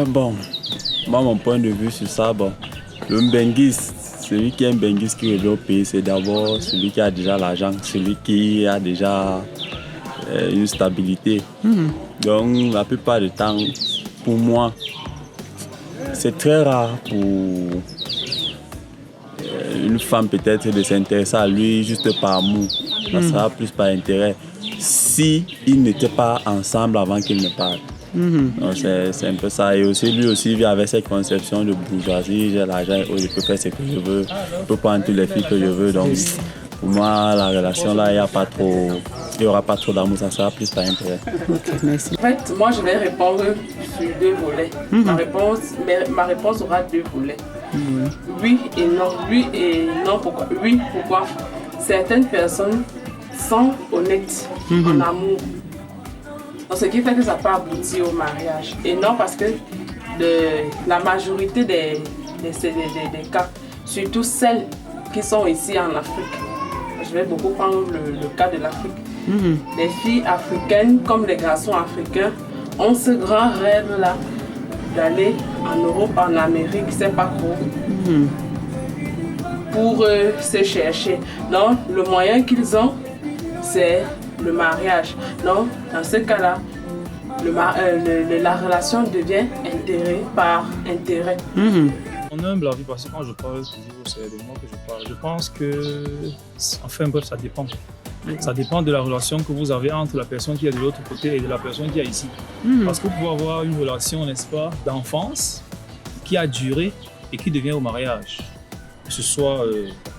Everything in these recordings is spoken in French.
Bon, moi, mon point de vue sur ça, bon, le Mbenguis, celui qui est Mbenguis qui revient au pays, c'est d'abord celui qui a déjà l'argent, celui qui a déjà une stabilité. Donc, la plupart du temps, pour moi, c'est très rare pour une femme peut-être de s'intéresser à lui juste par amour. Ça sera plus par intérêt. Si ils n'étaient pas ensemble avant qu'ils ne partent. Donc c'est un peu ça. Et aussi, lui aussi vit avec cette conception de bourgeoisie. J'ai l'argent, je peux faire ce que je veux. Je peux prendre toutes les filles que je veux. Donc, pour moi, la relation là, il n'y aura pas trop d'amour. Ça sera plus par intérêt. Ok, merci. En fait, moi, je vais répondre sur deux volets. Ma réponse aura deux volets. Oui et non. Oui et non, pourquoi? Oui, pourquoi? Certaines personnes sont honnêtes en amour. Donc, ce qui fait que ça peut aboutir au mariage. Et non parce que la majorité des cas, surtout celles qui sont ici en Afrique, je vais beaucoup prendre le cas de l'Afrique. Les filles africaines comme les garçons africains ont ce grand rêve-là d'aller en Europe, en Amérique, c'est pas trop, pour se chercher. Donc, le moyen qu'ils ont, c'est le mariage. Donc, dans ce cas-là, la relation devient intérêt par intérêt. Mon humble avis, parce que quand je parle toujours, c'est de moi que je parle. Je pense que, enfin bref, ça dépend. Ça dépend de la relation que vous avez entre la personne qui est de l'autre côté et de la personne qui est ici. Parce que vous pouvez avoir une relation, n'est-ce pas, d'enfance qui a duré et qui devient au mariage. Que ce soit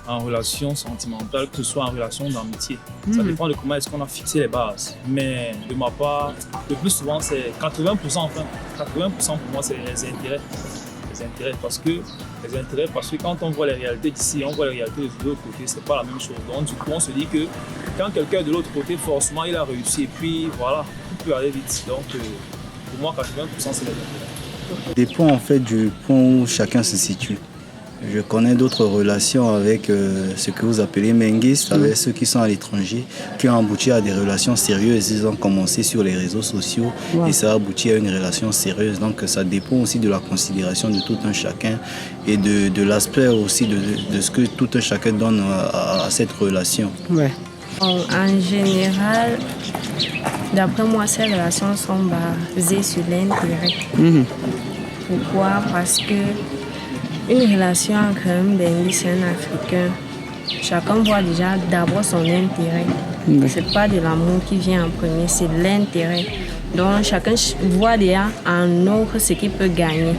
en relation sentimentale, que ce soit en relation d'amitié. Ça dépend de comment est-ce qu'on a fixé les bases. Mais de ma part, le plus souvent, c'est 80%, enfin, 80% pour moi, c'est les intérêts. Les intérêts parce que quand on voit les réalités d'ici, on voit les réalités de l'autre côté, c'est pas la même chose. Donc du coup, on se dit que quand quelqu'un est de l'autre côté, forcément, il a réussi. Et puis voilà, tout peut aller vite. Donc pour moi, 80%, c'est les intérêts. Dépend en fait du point où chacun se situe. Je connais d'autres relations avec ce que vous appelez Menguis, avec ceux qui sont à l'étranger, qui ont abouti à des relations sérieuses. Ils ont commencé sur les réseaux sociaux et ça a abouti à une relation sérieuse. Donc ça dépend aussi de la considération de tout un chacun et de l'aspect aussi de ce que tout un chacun donne à cette relation. Ouais. En général, d'après moi, ces relations sont basées sur l'intérêt. Pourquoi? Parce que une relation entre un Benguis et un Africain, chacun voit déjà d'abord son intérêt. C'est pas de l'amour qui vient en premier, c'est l'intérêt. Donc chacun voit déjà en autre ce qu'il peut gagner.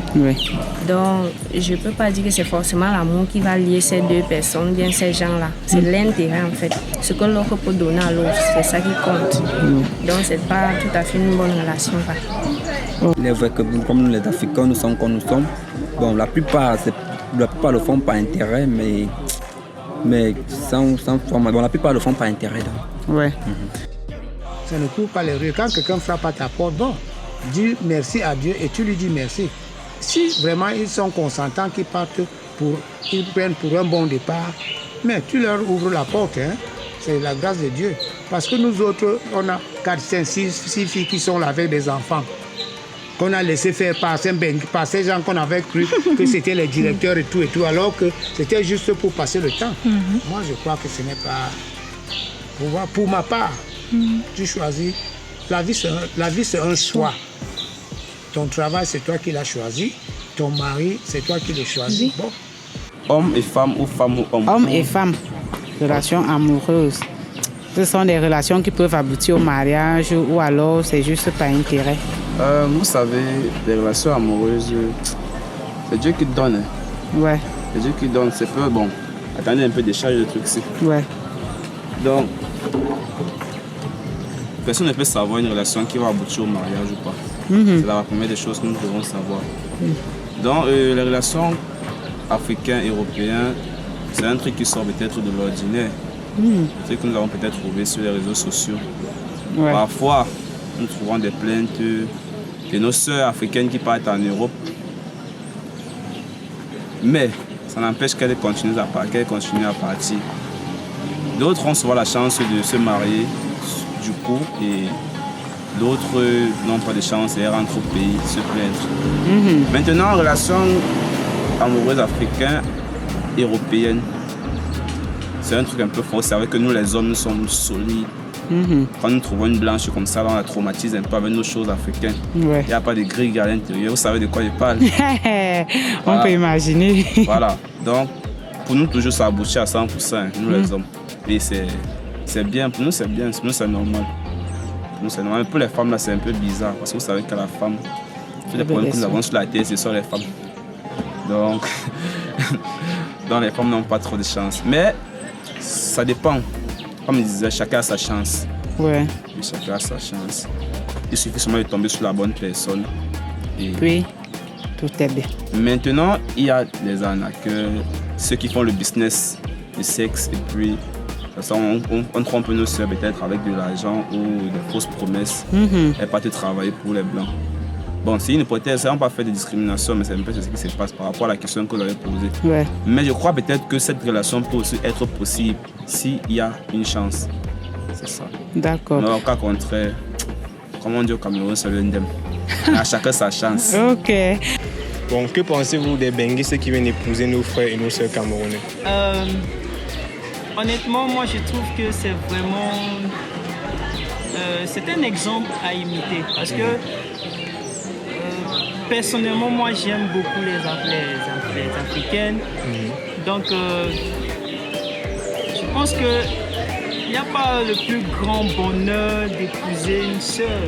Donc je peux pas dire que c'est forcément l'amour qui va lier ces deux personnes, bien ces gens-là. C'est l'intérêt en fait. Ce que l'autre peut donner à l'autre, c'est ça qui compte. Donc c'est pas tout à fait une bonne relation. Il est vrai que comme nous les Africains, nous sommes comme nous sommes. Bon, la plupart le font par intérêt, mais sans forme. Bon, la plupart le font par intérêt. Donc. Ouais. Ça ne court pas les rues. Quand quelqu'un frappe à ta porte, bon, dis merci à Dieu et tu lui dis merci. Si vraiment ils sont consentants, qu'ils partent ils prennent pour un bon départ, mais tu leur ouvres la porte, hein. C'est la grâce de Dieu. Parce que nous autres, on a 4, 5, 6 filles qui sont là avec des enfants. Qu'on a laissé faire par ces gens qu'on avait cru que c'était les directeurs et tout, alors que c'était juste pour passer le temps. Moi, je crois que ce n'est pas... Pour ma part, tu choisis. La vie, c'est un choix. Ton travail, c'est toi qui l'as choisi. Ton mari, c'est toi qui le choisis. Bon. Homme et femme ou femme ou homme. Homme et femme, relations amoureuses. Ce sont des relations qui peuvent aboutir au mariage ou alors c'est juste par intérêt. Vous savez, les relations amoureuses, c'est Dieu qui donne. Ouais. C'est Dieu qui donne. C'est peu bon. Attendez un peu des charges de trucs ici. Ouais. Donc, personne ne peut savoir une relation qui va aboutir au mariage ou pas. C'est la première des choses que nous devons savoir. Donc, les relations africaines, européennes, c'est un truc qui sort peut-être de l'ordinaire. C'est ce que nous avons peut-être trouvé sur les réseaux sociaux. Ouais. Parfois, nous trouvons des plaintes de nos sœurs africaines qui partent en Europe. Mais ça n'empêche qu'elles continuent à partir. D'autres ont souvent la chance de se marier du coup et D'autres n'ont pas de chance et rentrent au pays se plaindre. Maintenant, en relation amoureuse africaine, européenne, c'est un truc un peu fort. C'est vrai que nous, les hommes, nous sommes solides. Quand nous trouvons une blanche comme ça, on la traumatise un peu avec nos choses africaines. Il n'y a pas de grille à l'intérieur. Vous savez de quoi je parle. On peut imaginer. Voilà. Donc, pour nous, toujours, ça aboutit à 100%, nous, les hommes. Et c'est bien. Pour nous, c'est bien. Pour nous, c'est normal. Pour nous, c'est normal. Pour les femmes, là, c'est un peu bizarre. Parce que vous savez que la femme, tous les problèmes que nous avons sur la terre, ce sont les femmes. Donc, les femmes n'ont pas trop de chance. Mais ça dépend. Comme je disais, chacun a sa chance. Ouais. Et chacun a sa chance. Il suffit seulement de tomber sur la bonne personne. Et oui, tout est bien. maintenant, il y a les arnaqueurs, ceux qui font le business du sexe. Et puis, on trompe nos soeurs peut-être avec de l'argent ou des fausses promesses. Elles partent travailler pour les blancs. Bon, c'est une hypothèse, ça n'a pas fait de discrimination, mais c'est un peu ce qui se passe par rapport à la question que vous avez posée. Ouais. Mais je crois peut-être que cette relation peut aussi être possible s'il y a une chance. C'est ça. D'accord. Mais au cas contraire, comme on dit au Cameroun, c'est l'indemne. À chacun sa chance. Ok. Bon, que pensez-vous des benguistes qui viennent épouser nos frères et nos sœurs camerounais? Honnêtement, moi je trouve que c'est vraiment... c'est un exemple à imiter parce que personnellement, moi j'aime beaucoup les africaines. Donc je pense qu'il n'y a pas le plus grand bonheur d'épouser une sœur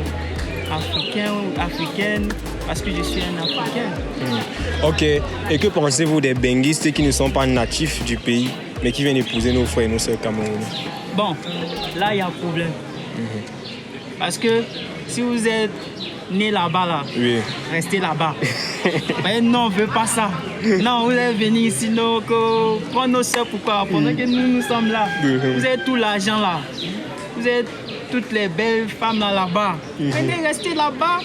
africaine parce que je suis un Africain. Ok. Et que pensez-vous des benguistes qui ne sont pas natifs du pays mais qui viennent épouser nos frères et nos sœurs camerounais? Bon, là il y a un problème. Parce que si vous êtes né là-bas, là, restez là-bas. Mais non, on ne veut pas ça. Non, vous êtes venu ici, prendre nos soeurs, pourquoi? Pendant que nous sommes là. Vous avez tout l'argent là. Vous êtes toutes les belles femmes là-bas. Venez rester là-bas.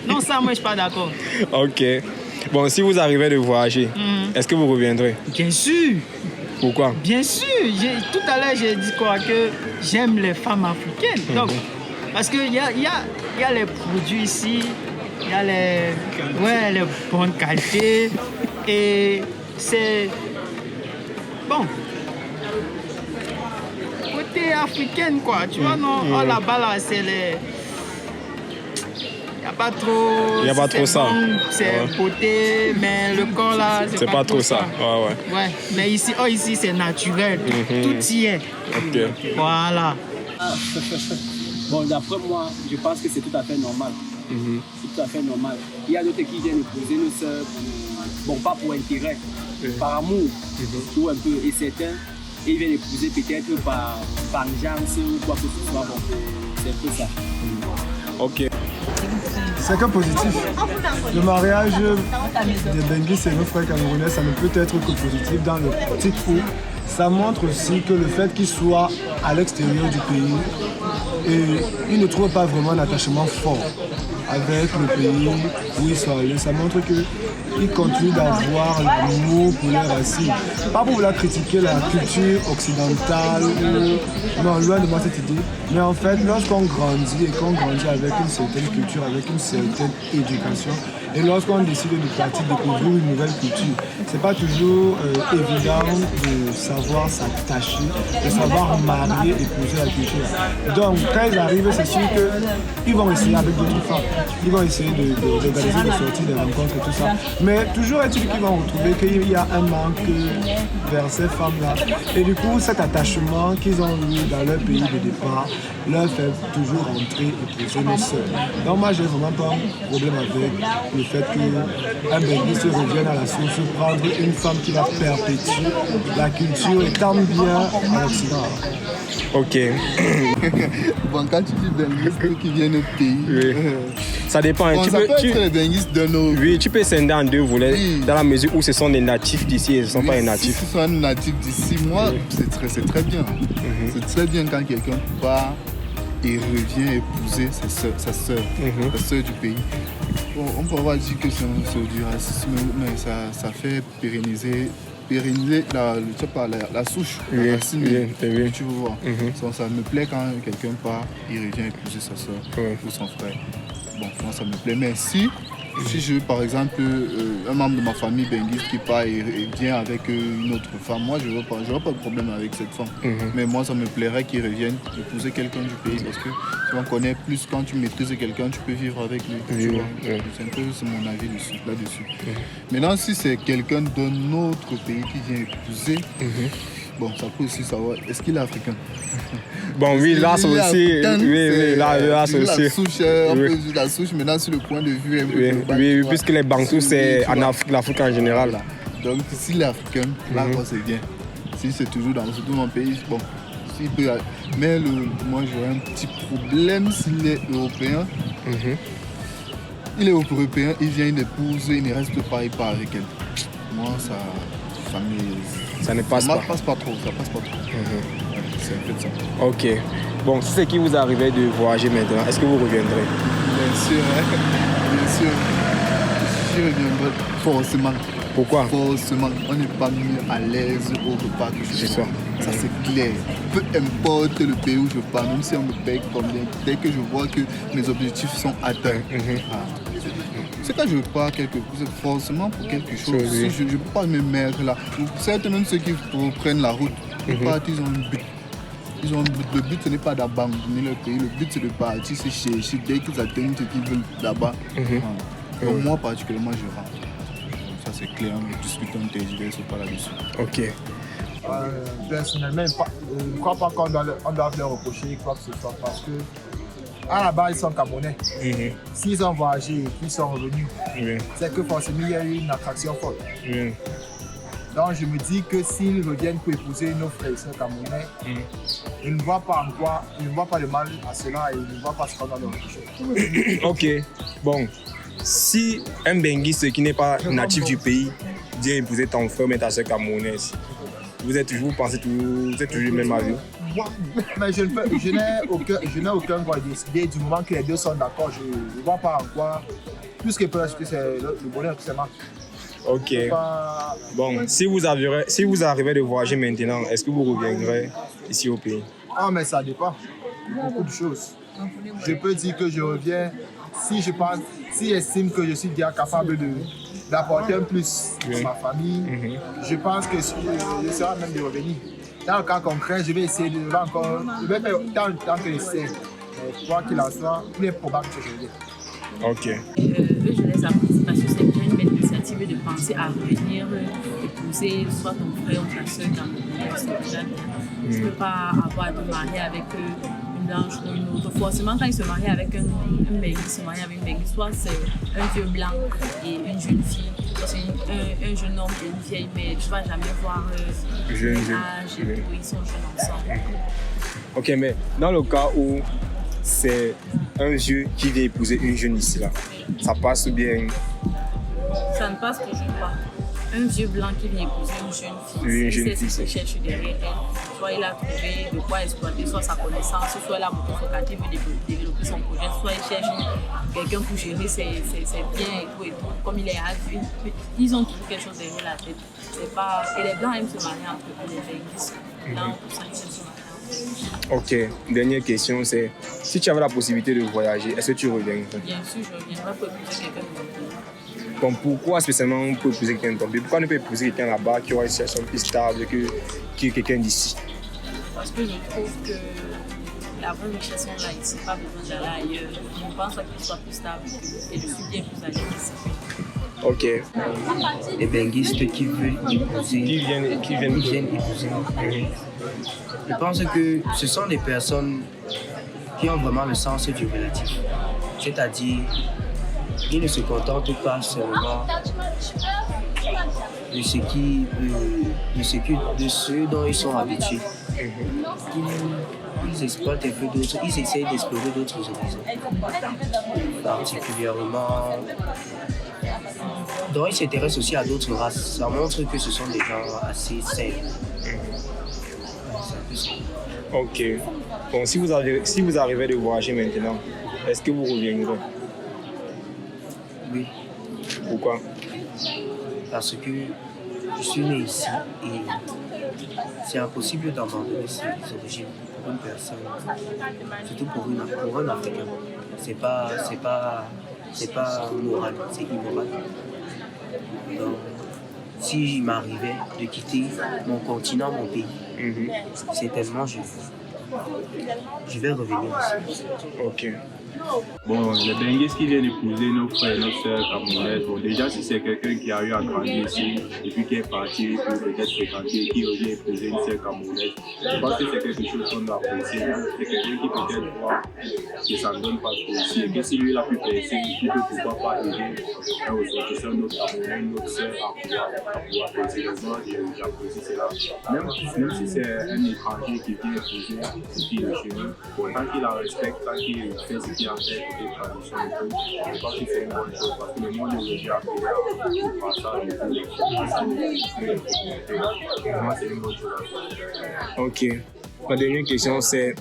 Non, ça, moi, je ne suis pas d'accord. Ok. Bon, si vous arrivez de voyager, est-ce que vous reviendrez? Bien sûr. Pourquoi? Bien sûr. Tout à l'heure, j'ai dit quoi? Que j'aime les femmes africaines. Donc, parce qu'il y a les produits ici, il y a les bonnes qualités et c'est bon. Côté africaine quoi, tu vois non, là-bas là c'est les... Il n'y a pas trop ça. C'est côté, mais le corps là, c'est pas trop ça. Ouais. Mais ici c'est naturel, tout y est. Okay. Voilà. Bon, d'après moi, je pense que c'est tout à fait normal. C'est tout à fait normal. Il y a d'autres qui viennent épouser nos sœurs, pas pour intérêt, par amour, tout un peu. Et certains, ils viennent épouser peut-être par vengeance ou quoi que ce soit. Bon, c'est un peu ça. Ok. C'est que positif. Le mariage des benguistes et nos frères camerounais, ça ne peut être que positif dans le petit où ça montre aussi que le fait qu'ils soient à l'extérieur du pays, et ils ne trouvent pas vraiment un attachement fort avec le pays où ils sont allés. Ça montre qu'ils continuent d'avoir l'amour pour leur racine. Pas pour vouloir critiquer la culture occidentale, non, loin de moi cette idée. Mais en fait, lorsqu'on grandit et qu'on grandit avec une certaine culture, avec une certaine éducation, et lorsqu'on décide de partir découvrir une nouvelle culture, c'est pas toujours évident de savoir s'attacher, de savoir marier, épouser la culture. Donc, quand ils arrivent, c'est sûr qu'ils vont essayer avec d'autres femmes. Ils vont essayer d'organiser des sorties, des rencontres et tout ça. Mais toujours est-il qu'ils vont retrouver qu'il y a un manque vers ces femmes-là. Et du coup, cet attachement qu'ils ont eu dans leur pays de départ leur fait toujours rentrer et épouser nos sœurs. Donc moi, j'ai vraiment pas un problème avec le fait qu'un benguiste revienne à la source, prendre une femme qui va perpétuer la culture et tant bien à l'Occident. Ok. Bon, quand tu dis benguistes qui viennent au pays, ça dépend. Bon, les benguistes de nos... Oui, tu peux scinder en deux volets, dans la mesure où ce sont des natifs d'ici et ce ne sont pas des natifs. Si ce sont des natifs d'ici, moi, c'est très bien. C'est très bien quand quelqu'un part et revient épouser sa sœur, la sœur du pays. Bon, on peut pas dire que c'est du racisme, mais ça fait pérenniser pérenniser la souche, la racine, tu vois. Donc, ça me plaît quand quelqu'un part, il revient épouser sa soeur ou son frère. Bon, moi ça me plaît. Mais si je veux par exemple un membre de ma famille benguiste qui part et vient avec une autre femme, moi je n'aurai pas de problème avec cette femme. Mais moi ça me plairait qu'il revienne épouser quelqu'un du pays parce que tu en connais plus, quand tu maîtrises quelqu'un, tu peux vivre avec lui. C'est un peu mon avis là-dessus. Maintenant si c'est quelqu'un d'un autre pays qui vient épouser, bon ça peut aussi savoir, est-ce qu'il est africain? Bon oui, là c'est aussi. Là c'est aussi. La souche, maintenant sur le point de vue un peu global, oui, puisque les Bantous c'est en Afrique, l'Afrique en général. Donc s'il est africain, là c'est bien. Si c'est toujours dans mon pays, bon. Mais moi j'aurais un petit problème s'il est européen. Il est européen, il vient, il épouse, il ne reste pas, il part avec elle. Moi ça ne passe pas. Ça passe pas trop. C'est un peu de ça. Ok. Bon, si c'est qui vous arrivait de voyager maintenant, est-ce que vous reviendrez? Bien sûr. Je reviendrai forcément. Pourquoi? Forcément. On n'est pas mieux à l'aise au repas que chez soi. Ça c'est clair. Peu importe le pays où je pars, même si on me paye combien, dès que je vois que mes objectifs sont atteints. C'est quand je pars quelque chose, forcément pour quelque chose. Si je ne peux pas me mettre là. Certes, même ceux qui prennent la route, ils partent, ils ont un but. Le but, ce n'est pas d'abandonner leur pays. Le but, c'est de partir, c'est chercher. Dès qu'ils atteignent ce qu'ils veulent là-bas. Donc moi, particulièrement, je rentre. Ça, c'est clair. On discute, on tergiverse pas là-dessus. Ok. Personnellement, je ne crois pas qu'on doit leur reprocher quoi que ce soit parce que à la base, ils sont Camerounais. S'ils ont voyagé et qu'ils sont revenus, c'est que forcément, il y a eu une attraction forte. Donc, je me dis que s'ils reviennent pour épouser nos frères et sœurs camerounais, ils ne voient pas le mal à cela et ils ne voient pas ce qu'on doit leur reprocher. Ok. Bon, si un benguiste qui n'est pas natif du pays vient épouser ton frère mais ta sœur camerounaise, vous êtes toujours le même avis? Mais je n'ai aucun droit de décider du moment que les deux sont d'accord. Je ne vois pas en quoi, plus que peut-être que c'est le bonheur tout simplement. Ok. Bon, si vous arrivez de voyager maintenant, est-ce que vous reviendrez ici au pays? Ah, mais ça dépend. Beaucoup de choses. Je peux dire que je reviens si j'estime que je suis déjà capable d'apporter un plus à ma famille. Je pense que je serai même de revenir. Dans le cas concret, je vais essayer de faire encore. Je vais faire tant que j'essaie. Quoi qu'il en soit, il est probable que je revienne. Ok. Je les apprécie parce que c'est une belle initiative de penser à revenir épouser soit ton frère ou ta soeur camerounaise. Tu ne peux pas avoir à te marier avec une blanche ou une autre. Forcément, quand ils se marient avec un benguiste, se marient avec une benguiste, soit c'est un vieux blanc et une jeune fille, c'est un jeune homme et une vieille, mais tu ne vas jamais voir l'âge et tout, ils sont jeunes ensemble. Ok, mais dans le cas où c'est un vieux qui vient épouser une jeune ici là, ça passe bien? Ça ne passe toujours pas. Un vieux blanc qui vient épouser une jeune fille, il cherche derrière elle. Soit il a trouvé de quoi exploiter, soit sa connaissance, soit il a beaucoup fréquenté, veut développer son projet, soit il cherche quelqu'un pour gérer ses biens et tout. Comme il est âgé, ils ont toujours quelque chose derrière la tête. C'est pas... Et les blancs aiment se marier entre eux, les benguistes. Blancs, tout ça, ils aiment se marier. Ok, dernière question, c'est si tu avais la possibilité de voyager, est-ce que tu reviendrais? Bien sûr, je reviendrai pour épouser quelqu'un de mon pays. Bon, pourquoi spécialement pour épouser quelqu'un de ton pays? Pourquoi ne pas épouser quelqu'un là-bas qui aura une situation plus stable que quelqu'un d'ici? Parce que je trouve que la vraie richesse sont là ici, pas besoin d'aller ailleurs. Je ne pense pas qu'il soit plus stable et je suis bien plus à l'aise ici. Ok. Les benguistes qui veulent épouser, qui viennent épouser. Je pense que ce sont des personnes qui ont vraiment le sens du relatif. C'est-à-dire, ils ne se contentent pas seulement de ce dont ils sont habitués. Ils exploitent un peu d'autres, ils essayent d'explorer d'autres horizons. Particulièrement, donc ils s'intéressent aussi à d'autres races. Ça montre que ce sont des gens assez sains. Ok. Bon, si vous arrivez de voyager maintenant, est-ce que vous reviendrez? Oui. Pourquoi? Parce que je suis né ici et c'est impossible d'abandonner ses origines pour une personne, surtout pour un Africain. C'est pas moral, c'est immoral. Donc, s'il m'arrivait de quitter mon continent, mon pays, certainement je vais revenir ici. Ok. Bon, les Benguistes qui viennent épouser nos frères et nos sœurs camerounaises, bon, déjà si c'est quelqu'un qui a eu à grandir ici et puis qui est parti pour peut-être fréquenter, qui revient épouser une sœur camerounaise, je pense que c'est quelque chose qu'on doit apprécier. Hein. C'est quelqu'un qui peut-être voit que ça ne donne pas trop ici et que si lui il a pu percer, il peut pourquoi pas aider un ressortissant, notre camerounais, notre sœur à pouvoir percer. Moi, j'apprécie cela. Même si c'est un étranger qui vient épouser ce qui est chez nous, bon, tant qu'il la respecte, tant qu'il fait ce qui a fait des traditions et tout, je pense que c'est une bonne chose parce que le monde aujourd'hui a fait le passage et tout. Pour moi, c'est une bonne chose à faire. Ok. Ma dernière question, c'est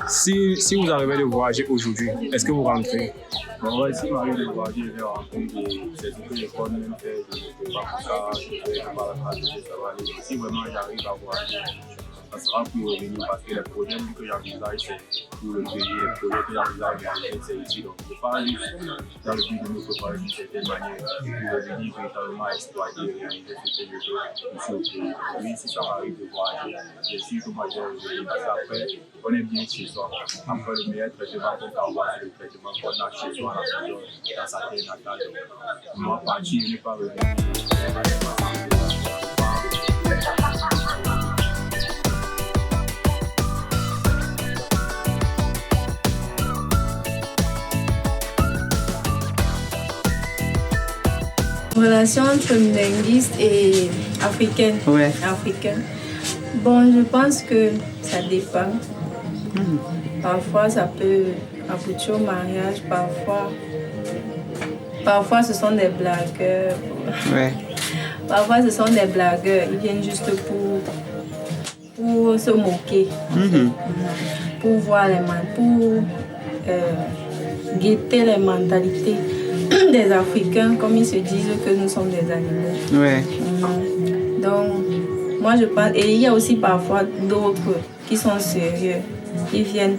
si vous arrivez de voyager aujourd'hui, est-ce que vous rentrez? Bon, ouais, si m'arrive de voyager, je vais rentrer. C'est ce que je peux même faire. Je ne fais pas ça, je fais pas la trace, ça va aller. Si vraiment j'arrive à voyager, ça sera pour revenir parce que les projets que j'envisage, c'est pour le pays, les projets que j'envisage, c'est ici. Donc, je ne peux pas aller dans le but de nous préparer d'une certaine manière pour revenir véritablement exploiter et réaliser ce que je veux ici au pays. Oui, si ça m'arrive de voyager, je suis que moi je vais revenir parce qu'après, on est bien chez soi. Après, le meilleur traitement qu'on peut avoir, c'est le traitement qu'on a chez soi à la maison, dans sa terre natale. Donc, moi, partir, je n'ai pas revenir. Relation entre benguiste et africaine. Ouais. Africaine. Bon, je pense que ça dépend. Parfois, ça peut aboutir au mariage. Parfois, ce sont des blagueurs. Ouais. Parfois, ce sont des blagueurs. Ils viennent juste pour se moquer. Pour voir pour guetter les mentalités des Africains, comme ils se disent que nous sommes des animaux. Ouais. Donc, moi je pense, et il y a aussi parfois d'autres qui sont sérieux. Ils viennent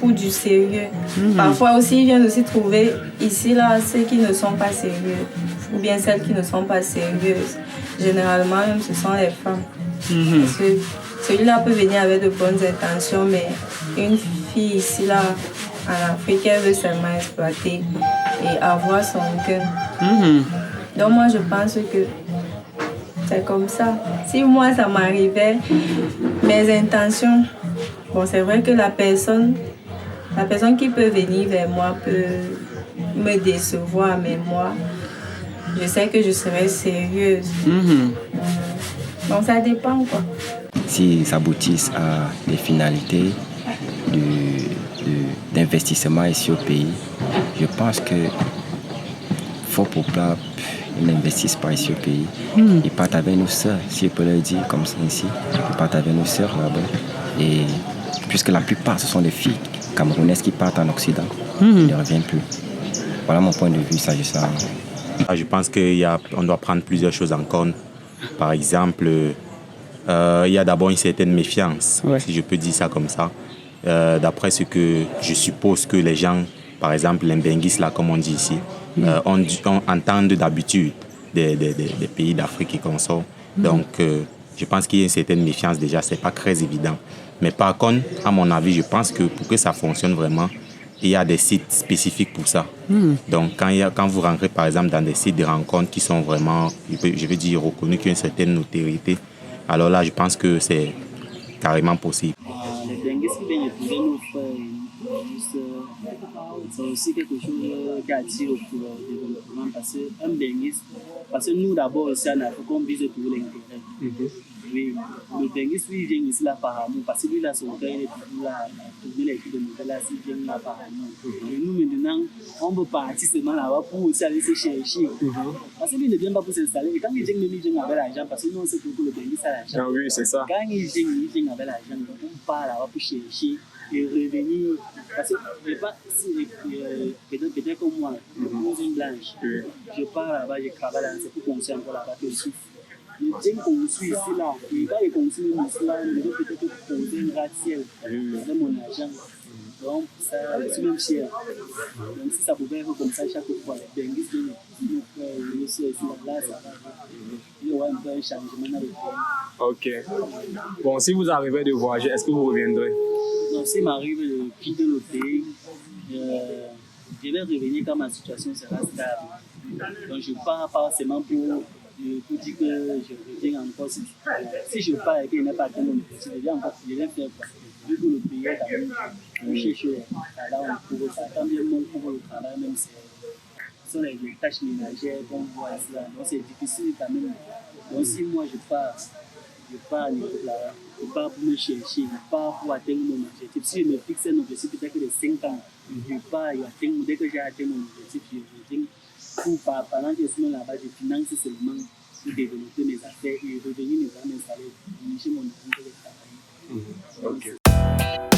pour du sérieux. Parfois aussi, ils viennent aussi trouver ici, là, ceux qui ne sont pas sérieux, ou bien celles qui ne sont pas sérieuses. Généralement, même, ce sont les femmes. Parce que celui-là peut venir avec de bonnes intentions, mais une fille ici, là, en Afrique, elle veut seulement exploiter et avoir son cœur. Donc moi, je pense que c'est comme ça. Si moi, ça m'arrivait, mes intentions, bon, c'est vrai que la personne qui peut venir vers moi peut me décevoir, mais moi, je sais que je serai sérieuse. Donc ça dépend, quoi. Si ça aboutisse à des finalités d'investissement ici au pays, je pense que faut pour pas ils n'investissent pas ici au pays. Ils partent avec nos sœurs, si je peux le dire comme ça ici. Ils partent avec nos sœurs là-bas. Et puisque la plupart, ce sont des filles camerounaises qui partent en Occident, ils ne reviennent plus. Voilà mon point de vue, ça, je pense qu'on doit prendre plusieurs choses en compte. Par exemple, il y a d'abord une certaine méfiance, si je peux dire ça comme ça. D'après ce que je suppose que les gens, par exemple les benguistes, là, comme on dit ici, on entend d'habitude des pays d'Afrique qui consomment. Donc, je pense qu'il y a une certaine méfiance déjà, ce n'est pas très évident. Mais par contre, à mon avis, je pense que pour que ça fonctionne vraiment, il y a des sites spécifiques pour ça. Donc, quand vous rentrez, par exemple, dans des sites de rencontres qui sont vraiment, je veux dire, reconnus, qui ont une certaine notoriété, alors là, je pense que c'est carrément possible. Les benguistes qui viennent épouser nos frères, c'est aussi quelque chose qui attire pour le développement parce que nous d'abord ici en Afrique on vise toujours l'intérêt. Oui, le benguiste lui vient ici là par amour parce que lui là son cœur il est toujours là, toujours les filles de nous là s'il vient là par amour. Et nous maintenant on peut partir seulement là-bas pour aussi aller se chercher. Parce que lui ne vient pas pour s'installer et quand il vient avec l'argent parce que nous on sait que le benguiste a l'argent. Ah oui, c'est ça. Quand il vient avec l'argent, on part là-bas pour chercher et revenir. Parce que je ne sais pas si peut-être comme moi, une blanche, je pars là-bas, je travaille là, c'est pour qu'on soit encore là-bas que je souffre. le bien construit ici là, et quand il construit ici là, il devait peut-être poser un gratte-ciel dans mon argent. Donc, ça, je suis même fier. Donc, si ça pouvait être comme ça chaque fois, les benguistes, le ciel ici là, ça va. Il y aura un peu un changement dans le pays. Ok. Bon, si vous arrivez de voyager, est-ce que vous reviendrez? Donc, s'il m'arrive de quitter le pays, je vais revenir quand ma situation sera stable. Donc, je ne pars pas seulement pour dire que je reviens encore. Si je pars et qu'il n'y a pas atteint mon objectif, je vais faire quoi? Vu que le pays est quand même, on cherche le travail, on trouve ça. Quand bien on trouve le travail, même ce sont les tâches ménagères qu'on voit ici. Donc, c'est difficile quand même. Donc, si moi je pars à l'époque là, je pars pour me chercher, je pars pour atteindre mon objectif. Si je me fixe un objectif peut-être de 5 ans, je pars et atteindre, dès que j'ai atteint mon objectif, je reviens. Pendant que je suis là-bas, je finance seulement pour développer mes affaires et revenir m'installer, diriger mon argent pour le travail. Ok.